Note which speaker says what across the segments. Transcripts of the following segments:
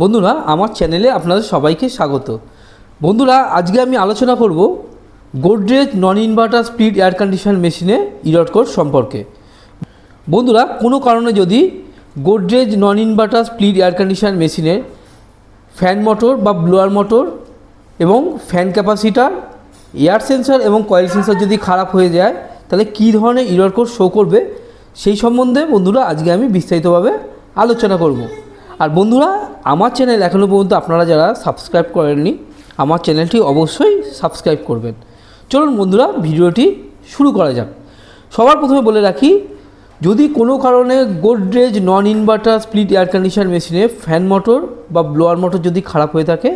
Speaker 1: বন্ধুরা আমার চ্যানেলে আপনাদের সবাইকে স্বাগত। বন্ধুরা আজকে আমি আলোচনা করব গোদরেজ নন ইনভার্টার স্প্লিট এয়ার কন্ডিশন মেশিনে ইরর কোড সম্পর্কে। বন্ধুরা কোনো কারণে যদি গোদরেজ নন ইনভার্টার স্প্লিট এয়ার কন্ডিশন মেশিনে ফ্যান মোটর বা ব্লোয়ার মোটর এবং ফ্যান ক্যাপাসিটার, এয়ার সেন্সর এবং কয়েল সেন্সর যদি খারাপ হয়ে যায় তাহলে কী ধরনের ইরর কোড শো করবে সেই সম্বন্ধে বন্ধুরা আজকে আমি বিস্তারিতভাবে আলোচনা করব। আর বন্ধুরা আমার চ্যানেল এখনও পর্যন্ত আপনারা যারা সাবস্ক্রাইব করেননি আমার চ্যানেলটি অবশ্যই সাবস্ক্রাইব করবেন। চলুন বন্ধুরা ভিডিওটি শুরু করা যাক। সবার প্রথমে বলে রাখি, যদি কোনো কারণে গোদরেজ নন ইনভার্টার স্প্লিট এয়ার কন্ডিশন মেশিনে ফ্যান মোটর বা ব্লোয়ার মোটর যদি খারাপ হয়ে থাকে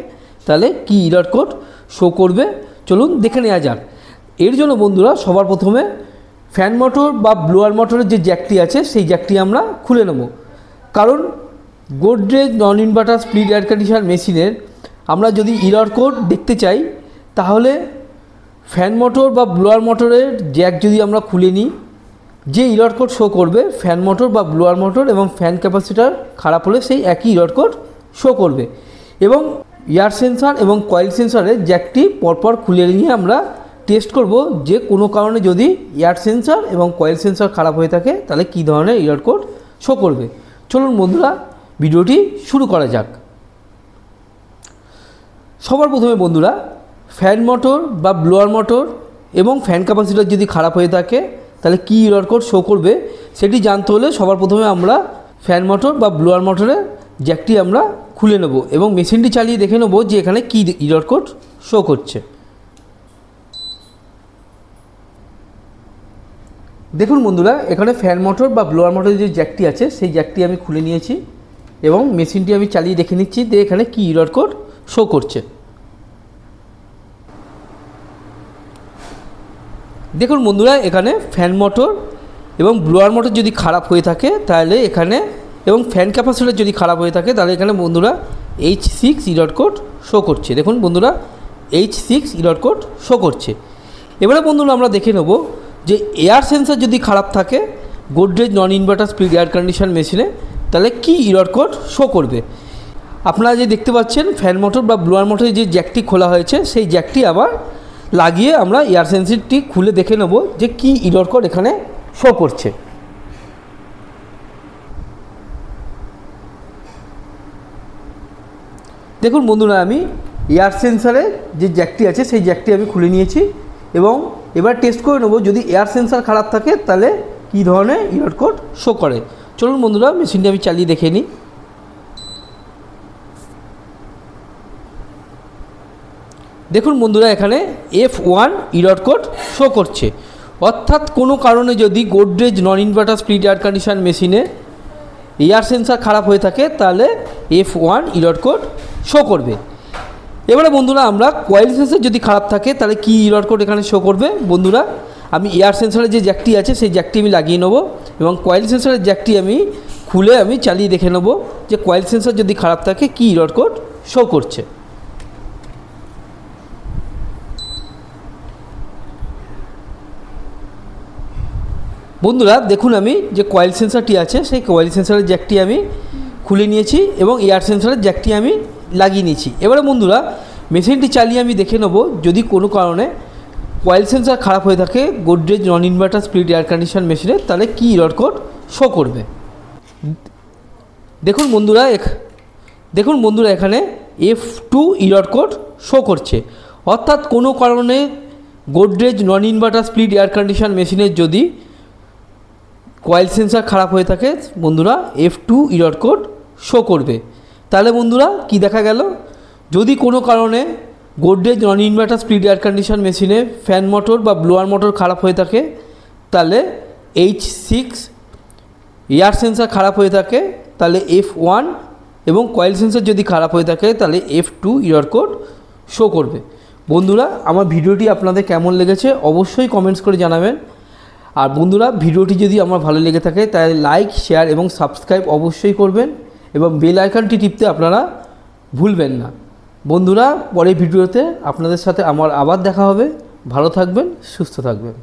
Speaker 1: তাহলে কি ইরর কোড শো করবে চলুন দেখে নেওয়া যাক। এর জন্য বন্ধুরা সবার প্রথমে ফ্যান মোটর বা ব্লোয়ার মোটরের যে জ্যাকটি আছে সেই জ্যাকটি আমরা খুলে নেব। কারণ গোদরেজ নন ইনভার্টার স্প্লিট এয়ার কন্ডিশন মেশিনের আমরা যদি ইরর কোড দেখতে চাই তাহলে ফ্যান মোটর বা ব্লোয়ার মোটরের জ্যাক যদি আমরা খুলে নিই, যে ইরর কোড শো করবে ফ্যান মোটর বা ব্লোয়ার মোটর এবং ফ্যান ক্যাপাসিটার খারাপ হলে সেই একই ইরর কোড শো করবে। এবং এয়ার সেন্সর এবং কয়েল সেন্সরের জ্যাকটি পরপর খুলে নিয়ে আমরা টেস্ট করব যে কোনো কারণে যদি এয়ার সেন্সর এবং কয়েল সেন্সর খারাপ হয়ে থাকে তাহলে কী ধরনের ইরর কোড শো করবে। চলুন বন্ধুরা ভিডিওটি শুরু করা যাক। সবার প্রথমে বন্ধুরা ফ্যান মোটর বা ব্লোয়ার মোটর এবং ফ্যান ক্যাপাসিটার যদি খারাপ হয়ে থাকে তাহলে কী ইরর কোড শো করবে সেটি জানতে হলে সবার প্রথমে আমরা ফ্যান মোটর বা ব্লোয়ার মোটরের জ্যাকটি আমরা খুলে নেব এবং মেশিনটি চালিয়ে দেখে নেব যে এখানে কী ইরর কোড শো করছে। দেখুন বন্ধুরা এখানে ফ্যান মোটর বা ব্লোয়ার মোটরের যে জ্যাকটি আছে সেই জ্যাকটি আমি খুলে নিয়েছি এবং মেশিনটি আমি চালিয়ে দেখে নিচ্ছি যে এখানে কী ইরর কোড শো করছে। দেখুন বন্ধুরা এখানে ফ্যান মোটর এবং ব্লোয়ার মোটর যদি খারাপ হয়ে থাকে তাহলে এখানে এবং ফ্যান ক্যাপাসিটার যদি খারাপ হয়ে থাকে তাহলে এখানে বন্ধুরা H6 ইরর কোড শো করছে। দেখুন বন্ধুরা H6 ইরর কোড শো করছে। এবারে বন্ধুরা আমরা দেখে নেব যে এয়ার সেন্সর যদি খারাপ থাকে গোদরেজ নন ইনভার্টার স্প্লিট এয়ার কন্ডিশন মেশিনে তাহলে কি ইরর কোড শো করবে। আপনারা যে দেখতে পাচ্ছেন ফ্যান মোটর বা ব্লোয়ার মোটরের যে জ্যাকটি খোলা হয়েছে সেই জ্যাকটি আবার লাগিয়ে আমরা এয়ার সেন্সরটি খুলে দেখে নেব যে কি ইরর কোড এখানে শো করছে। দেখুন বন্ধুরা আমি এয়ার সেন্সরে যে জ্যাকটি আছে সেই জ্যাকটি আমি খুলে নিয়েছি এবং এবার টেস্ট করে নেব যদি এয়ার সেন্সর খারাপ থাকে তাহলে কী ধরনের ইরর কোড শো করে। চলুন বন্ধুরা মেশিনটি আমি চালিয়ে দেখে নিই। দেখুন বন্ধুরা এখানে F1 ইরর কোড শো করছে, অর্থাৎ কোনো কারণে যদি গোদরেজ নন ইনভার্টার স্প্লিট এয়ার কন্ডিশন মেশিনে এয়ার সেন্সর খারাপ হয়ে থাকে তাহলে F1 ইরর কোড শো করবে। এবারে বন্ধুরা আমরা কয়েল সেন্সর যদি খারাপ থাকে তাহলে কী ইরর কোড এখানে শো করবে। বন্ধুরা আমি এয়ার সেন্সরের যে জ্যাকটি আছে সেই জ্যাকটি আমি লাগিয়ে নেব এবং কয়েল সেন্সরের জ্যাকটি আমি খুলে আমি চালিয়ে দেখে নেব যে কয়েল সেন্সর যদি খারাপ থাকে কী ইরর কোড শো করছে। বন্ধুরা দেখুন আমি যে কয়েল সেন্সরটি আছে সেই কয়েল সেন্সরের জ্যাকটি আমি খুলে নিয়েছি এবং এয়ার সেন্সরের জ্যাকটি আমি লাগিয়ে নিয়েছি। এবারে বন্ধুরা মেশিনটি চালিয়ে আমি দেখে নেব যদি কোনো কারণে কয়েল সেন্সর খারাপ হয়ে থাকে গোদরেজ নন ইনভার্টার স্প্লিট এয়ার কন্ডিশন মেশিনে তাহলে কী ইরর কোড শো করবে। দেখুন বন্ধুরা এখানে F2 ইরর কোড শো করছে, অর্থাৎ কোনো কারণে গোদরেজ নন ইনভার্টার স্প্লিট এয়ার কন্ডিশন মেশিনের যদি কয়েল সেন্সর খারাপ হয়ে থাকে বন্ধুরা F2 ইরর কোড শো করবে। তাহলে বন্ধুরা কি দেখা গেল, যদি কোনো কারণে গোদরেজ নন ইনভার্টার স্প্লিট এয়ার কন্ডিশন মেশিনে ফ্যান মোটর বা ব্লোয়ার মোটর খারাপ হয়ে থাকে তাহলে H6, এয়ার সেন্সর খারাপ হয়ে থাকে তাহলে F1 এবং কয়েল সেন্সর যদি খারাপ হয়ে থাকে তাহলে F2 ইরর কোড শো করবে। বন্ধুরা আমার ভিডিওটি আপনাদের কেমন লেগেছে অবশ্যই কমেন্টস করে জানাবেন। আর বন্ধুরা ভিডিওটি যদি আমার ভালো লেগে থাকে তাহলে লাইক, শেয়ার এবং সাবস্ক্রাইব অবশ্যই করবেন এবং বেল আইকনটি টিপতে আপনারা ভুলবেন না। বন্ধুরা পরের ভিডিওতে আপনাদের সাথে আমার আবার দেখা হবে। ভালো থাকবেন, সুস্থ থাকবেন।